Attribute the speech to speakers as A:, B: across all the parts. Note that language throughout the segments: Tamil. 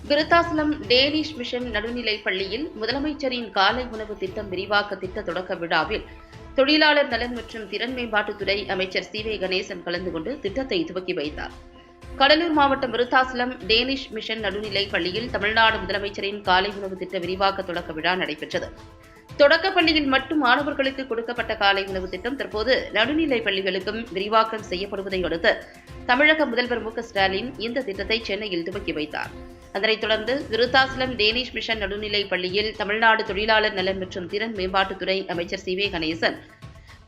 A: விருத்தாசலம் டேனிஷ் மிஷன் நடுநிலைப் பள்ளியில் முதலமைச்சரின் காலை உணவு திட்டம் விரிவாக்க திட்ட தொடக்க விழாவில் தொழிலாளர் நலன் மற்றும் திறன் மேம்பாட்டுத்துறை அமைச்சர் சி.வே. கணேசன் கலந்து கொண்டு திட்டத்தை துவக்கி வைத்தார். கடலூர் மாவட்டம் விருத்தாசலம் டேனிஷ் மிஷன் நடுநிலைப் பள்ளியில் தமிழ்நாடு முதலமைச்சரின் காலை உணவு திட்ட விரிவாக்க தொடக்க விழா நடைபெற்றது. தொடக்கப் பள்ளியில் மட்டும் மாணவர்களுக்கு கொடுக்கப்பட்ட காலை உணவு திட்டம் தற்போது நடுநிலைப் பள்ளிகளுக்கும் விரிவாக்கம் செய்யப்படுவதை அடுத்து தமிழக முதல்வர் மு.க.ஸ்டாலின் இந்த திட்டத்தை சென்னையில் துவக்கி வைத்தார். அதனைத் தொடர்ந்து விருத்தாசலம் டேனிஷ் மிஷன் நடுநிலைப் பள்ளியில் தமிழ்நாடு தொழிலாளர் நலன் மற்றும் திறன் மேம்பாட்டுத்துறை அமைச்சர் சி.வே. கணேசன்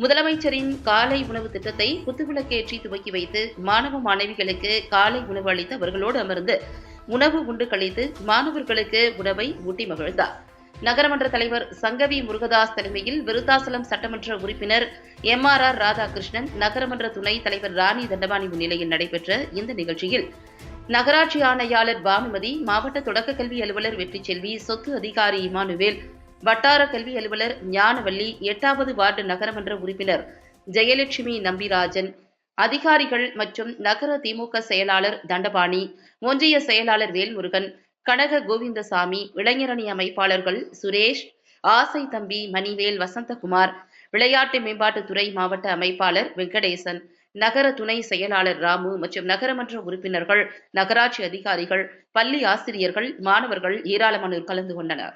A: முதலமைச்சரின் காலை உணவு திட்டத்தை குத்துவிளக்கேற்றி துவக்கி வைத்து மாணவ மாணவிகளுக்கு காலை உணவு அளித்து அவர்களோடு அமர்ந்து உணவு உண்டு கழித்து மாணவர்களுக்கு உணவை ஊட்டி மகிழ்ந்தார். நகரமன்ற தலைவர் சங்கவி முருகதாஸ் தலைமையில் விருத்தாசலம் சட்டமன்ற உறுப்பினர் எம்.ஆர்.ஆர். ராதாகிருஷ்ணன், நகரமன்ற துணைத் தலைவர் ராணி தண்டபாணி முன்னிலையில் நடைபெற்ற இந்த நிகழ்ச்சியில் நகராட்சி ஆணையாளர் பானுமதி, மாவட்ட தொடக்க கல்வி அலுவலர் வெற்றிச்செல்வி, சொத்து அதிகாரி இமானுவேல், வட்டார கல்வி அலுவலர் ஞானவல்லி, 8வது வார்டு நகரமன்ற உறுப்பினர் ஜெயலட்சுமி நம்பிராஜன், அதிகாரிகள் மற்றும் நகர திமுக செயலாளர் தண்டபாணி, ஒன்றிய செயலாளர் வேல்முருகன், கனக கோவிந்தசாமி, இளைஞரணி அமைப்பாளர்கள் சுரேஷ், ஆசை தம்பி, மணிவேல், வசந்தகுமார், விளையாட்டு மேம்பாட்டுத்துறை மாவட்ட அமைப்பாளர் வெங்கடேசன், நகர துணை செயலாளர் ராமு மற்றும் நகரமன்ற உறுப்பினர்கள், நகராட்சி அதிகாரிகள், பள்ளி ஆசிரியர்கள், மாணவர்கள் ஏராளமானோர் கலந்து கொண்டனர்.